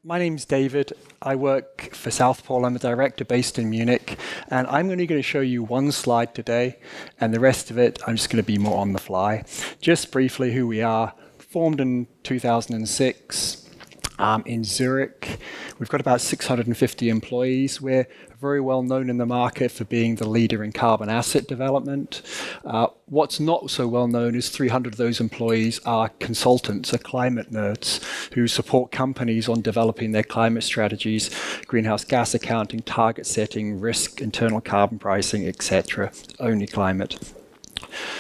My name's David. I work for South Pole. I'm a director based in Munich, and I'm only going to show you one slide today, and the rest of it, I'm just going to be more on the fly. Just briefly who we are. Formed in 2006 in Zurich. We've got about 650 employees. We're very well known in the market for being the leader in carbon asset development. What's not so well known is 300 of those employees are consultants, are climate nerds who support companies on developing their climate strategies, greenhouse gas accounting, target setting, risk, internal carbon pricing, etc. Only climate.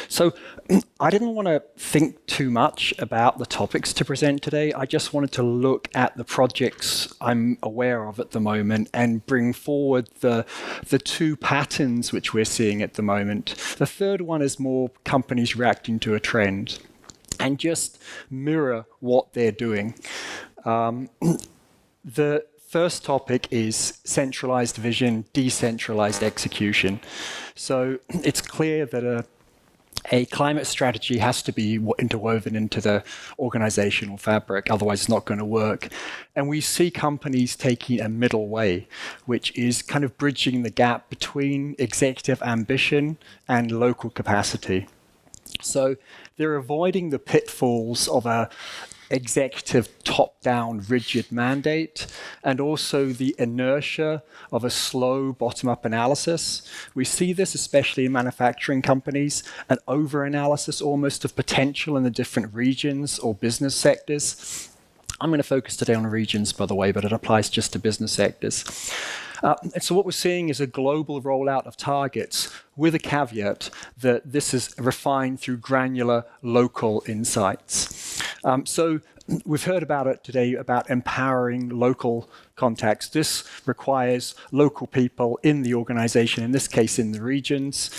So I didn't want to think too much about the topics to present today. I just wanted to look at the projects I'm aware of at the moment and bring forward the two patterns which we're seeing at the moment. The third one is more companies reacting to a trend and just mirror what they're doing. The first topic is centralized vision, decentralized execution. So it's clear that a climate strategy has to be interwoven into the organizational fabric, otherwise it's not going to work. And we see companies taking a middle way, which is kind of bridging the gap between executive ambition and local capacity. So they're avoiding the pitfalls of a executive top-down rigid mandate and also the inertia of a slow bottom-up analysis. We see this especially in manufacturing companies, an over-analysis almost of potential in the different regions or business sectors. I'm going to focus today on regions, by the way, but it applies just to business sectors. And so what we're seeing is a global rollout of targets with a caveat that this is refined through granular local insights. So we've heard about it today about empowering local contacts. This requires local people in the organization, in this case in the regions,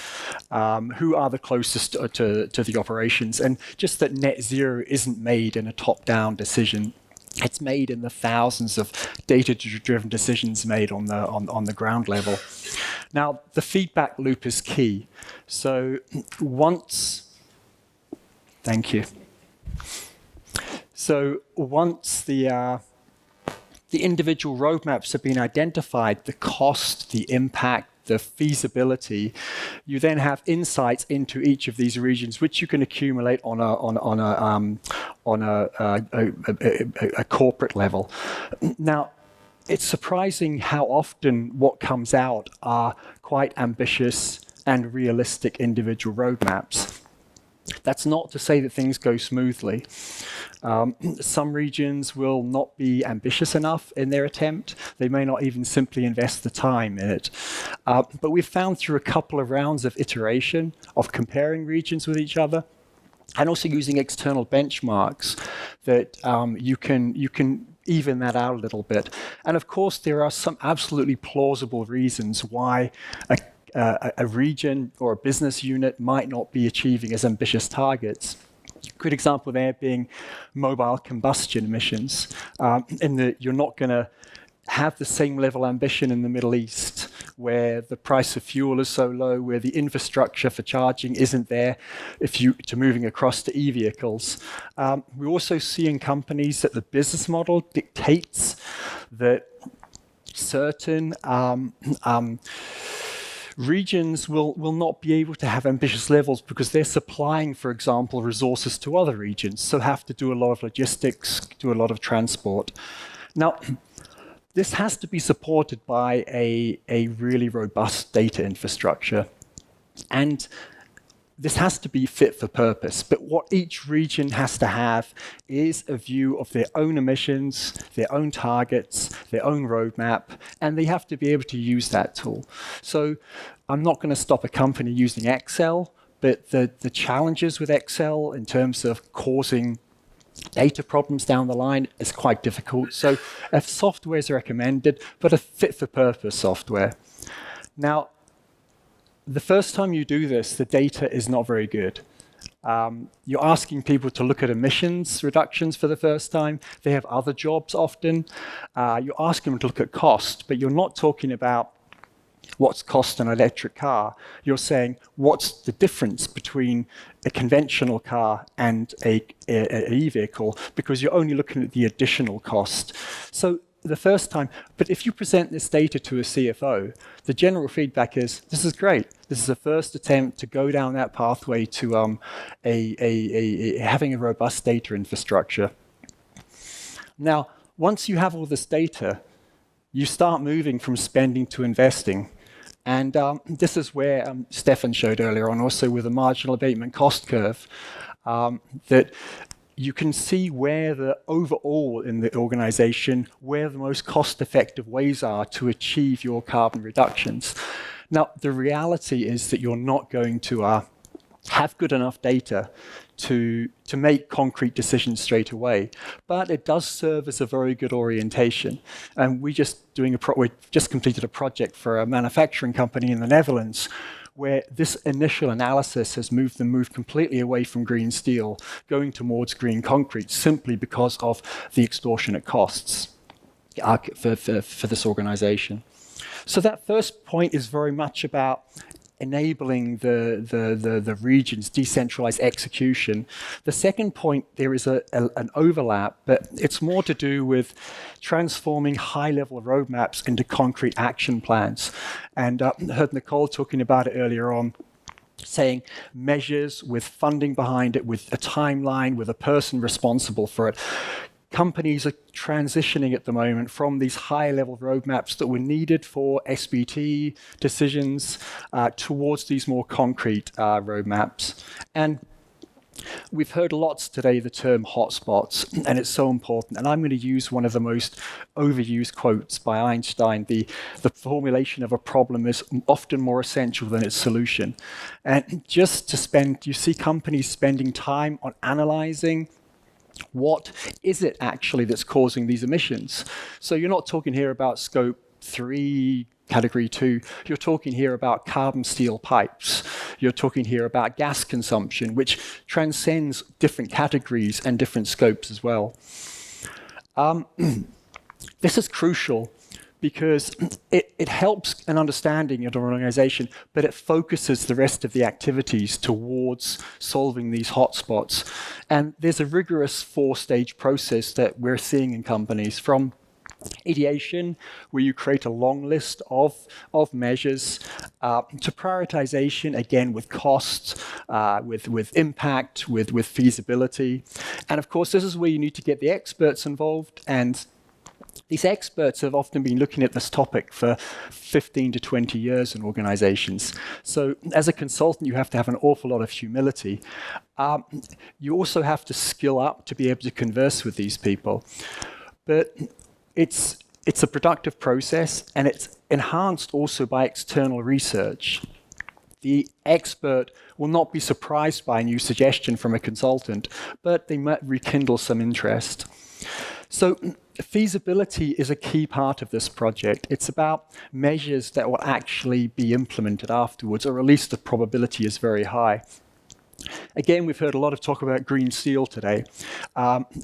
who are the closest to the operations. And just that net zero isn't made in a top-down decision. It's made in the thousands of data-driven decisions made on the ground level. Now, the feedback loop is key. So thank you. So once the individual roadmaps have been identified, the cost, the impact, the feasibility, you then have insights into each of these regions, which you can accumulate on a corporate level. Now, it's surprising how often what comes out are quite ambitious and realistic individual roadmaps. That's not to say that things go smoothly. Some regions will not be ambitious enough in their attempt. They may not even simply invest the time in it. But we've found through a couple of rounds of iteration, of comparing regions with each other, and also using external benchmarks, that you can even that out a little bit. And of course, there are some absolutely plausible reasons why a region or a business unit might not be achieving as ambitious targets. Good example there being mobile combustion emissions, in that you're not going to have the same level of ambition in the Middle East, where the price of fuel is so low, where the infrastructure for charging isn't there to moving across to e-vehicles. We also see in companies that the business model dictates that certain regions will not be able to have ambitious levels because they're supplying, for example, resources to other regions, so have to do a lot of logistics, do a lot of transport. Now, this has to be supported by a really robust data infrastructure. And this has to be fit for purpose, but what each region has to have is a view of their own emissions, their own targets, their own roadmap, and they have to be able to use that tool. So I'm not going to stop a company using Excel, but the challenges with Excel in terms of causing data problems down the line is quite difficult. So a software is recommended, but a fit for purpose software. Now, the first time you do this, the data is not very good. You're asking people to look at emissions reductions for the first time. They have other jobs often. You're asking them to look at cost, but you're not talking about what's cost an electric car. You're saying, what's the difference between a conventional car and an e-vehicle? Because you're only looking at the additional cost. So the first time, but if you present this data to a CFO, the general feedback is, this is great. This is a first attempt to go down that pathway to having a robust data infrastructure. Now, once you have all this data, you start moving from spending to investing. And this is where Stefan showed earlier on, also with the marginal abatement cost curve, that you can see where the overall in the organization, where the most cost-effective ways are to achieve your carbon reductions. Now, the reality is that you're not going to have good enough data to make concrete decisions straight away, but it does serve as a very good orientation. And we just completed a project for a manufacturing company in the Netherlands, where this initial analysis has moved completely away from green steel, going towards green concrete, simply because of the extortionate costs for this organization. So that first point is very much about enabling the region's decentralized execution. The second point, there is an overlap, but it's more to do with transforming high-level roadmaps into concrete action plans. And I heard Nicole talking about it earlier on, saying measures with funding behind it, with a timeline, with a person responsible for it. Companies are transitioning at the moment from these high-level roadmaps that were needed for SBT decisions towards these more concrete roadmaps. And we've heard lots today the term hotspots, and it's so important. And I'm going to use one of the most overused quotes by Einstein: the formulation of a problem is often more essential than its solution. And just you see companies spending time on analyzing what is it actually that's causing these emissions. So you're not talking here about scope 3, category 2. You're talking here about carbon steel pipes. You're talking here about gas consumption, which transcends different categories and different scopes as well. This is crucial because it helps an understanding of an organization, but it focuses the rest of the activities towards solving these hotspots. And there's a rigorous 4-stage process that we're seeing in companies, from ideation, where you create a long list of measures, to prioritization, again with costs, with impact, with feasibility. And of course, this is where you need to get the experts involved, and these experts have often been looking at this topic for 15 to 20 years in organizations. So as a consultant, you have to have an awful lot of humility. You also have to skill up to be able to converse with these people. But it's a productive process, and it's enhanced also by external research. The expert will not be surprised by a new suggestion from a consultant, but they might rekindle some interest. So feasibility is a key part of this project. It's about measures that will actually be implemented afterwards, or at least the probability is very high. Again, we've heard a lot of talk about green steel today.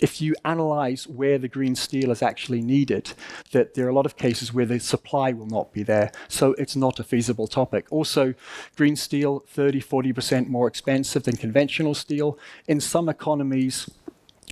If you analyze where the green steel is actually needed, that there are a lot of cases where the supply will not be there, so it's not a feasible topic. Also, green steel, 30–40% more expensive than conventional steel. In some economies,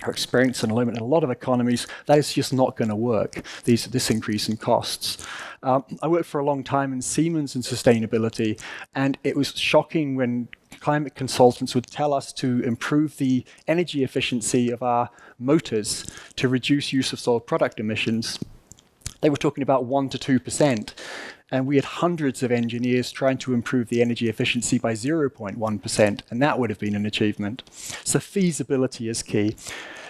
our experience and in a lot of economies, that is just not going to work, this increase in costs. I worked for a long time in Siemens in sustainability, and it was shocking when climate consultants would tell us to improve the energy efficiency of our motors to reduce use of soil product emissions. They were talking about 1 to 2%. And we had hundreds of engineers trying to improve the energy efficiency by 0.1%, and that would have been an achievement. So feasibility is key.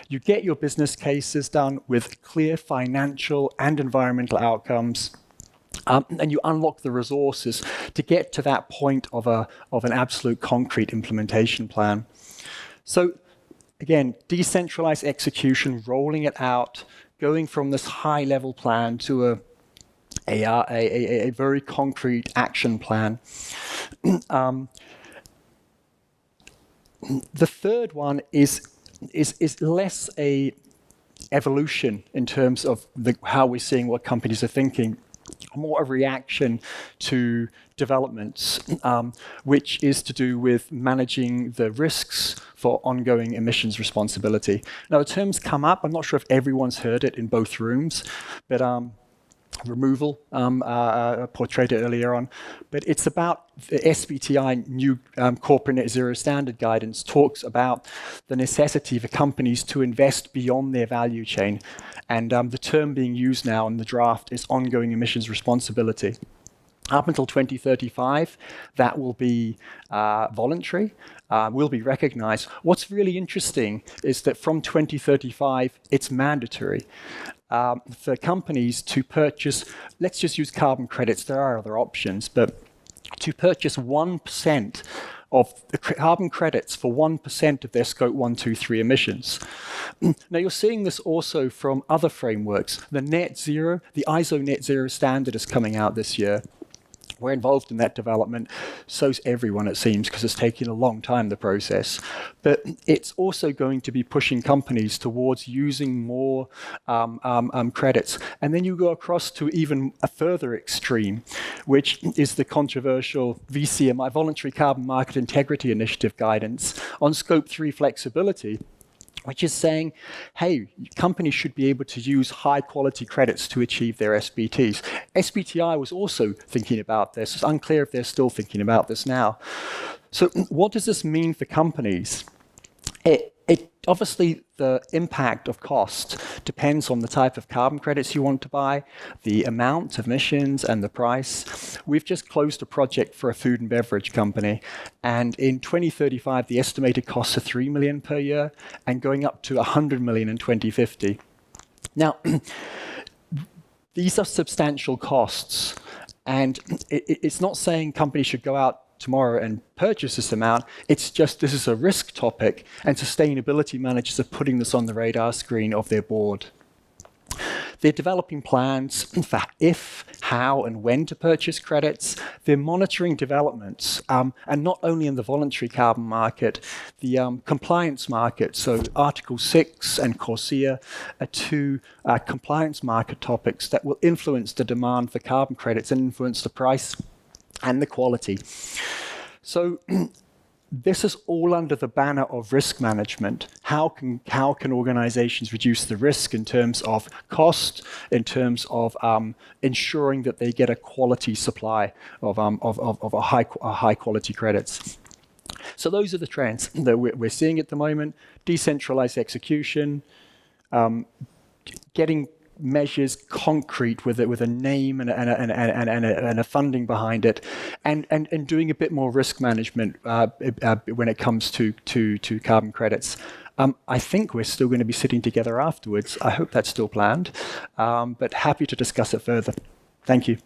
You get your business cases done with clear financial and environmental outcomes, and you unlock the resources to get to that point of an absolute concrete implementation plan. So again, decentralized execution, rolling it out, going from this high-level plan to a very concrete action plan. The third one is less a evolution in terms of how we're seeing what companies are thinking. more a reaction to developments, which is to do with managing the risks for ongoing emissions responsibility. Now, the terms come up. I'm not sure if everyone's heard it in both rooms, but removal, portrayed it earlier on. But it's about the SBTI new corporate net zero standard guidance talks about the necessity for companies to invest beyond their value chain. And the term being used now in the draft is ongoing emissions responsibility. Up until 2035, that will be voluntary, will be recognized. What's really interesting is that from 2035, it's mandatory for companies to purchase, let's just use carbon credits, there are other options, but to purchase 1% of the carbon credits for 1% of their scope 1, 2, 3 emissions. Now, you're seeing this also from other frameworks. The net zero, the ISO net zero standard is coming out this year. We're involved in that development. So's everyone, it seems, because it's taking a long time, the process. But it's also going to be pushing companies towards using more credits. And then you go across to even a further extreme, which is the controversial VCMI, Voluntary Carbon Market Integrity Initiative guidance on Scope 3 flexibility, which is saying, hey, companies should be able to use high-quality credits to achieve their SBTs. SBTI was also thinking about this. It's unclear if they're still thinking about this now. So what does this mean for companies? Obviously, the impact of cost depends on the type of carbon credits you want to buy, the amount of emissions, and the price. We've just closed a project for a food and beverage company, and in 2035, the estimated costs are $3 million per year, and going up to $100 million in 2050. Now, these are substantial costs, and it's not saying companies should go out tomorrow and purchase this amount. It's just this is a risk topic, and sustainability managers are putting this on the radar screen of their board. They're developing plans for if, how, and when to purchase credits. They're monitoring developments, and not only in the voluntary carbon market, the compliance market. So Article 6 and CORSIA are two compliance market topics that will influence the demand for carbon credits and influence the price and the quality. So this is all under the banner of risk management. How can organizations reduce the risk in terms of cost, in terms of ensuring that they get a quality supply of a high quality credits? So those are the trends that we're seeing at the moment. Decentralized execution, getting measures concrete with a name and a funding behind it, and doing a bit more risk management when it comes to carbon credits. I think we're still going to be sitting together afterwards. I hope that's still planned, but happy to discuss it further. Thank you.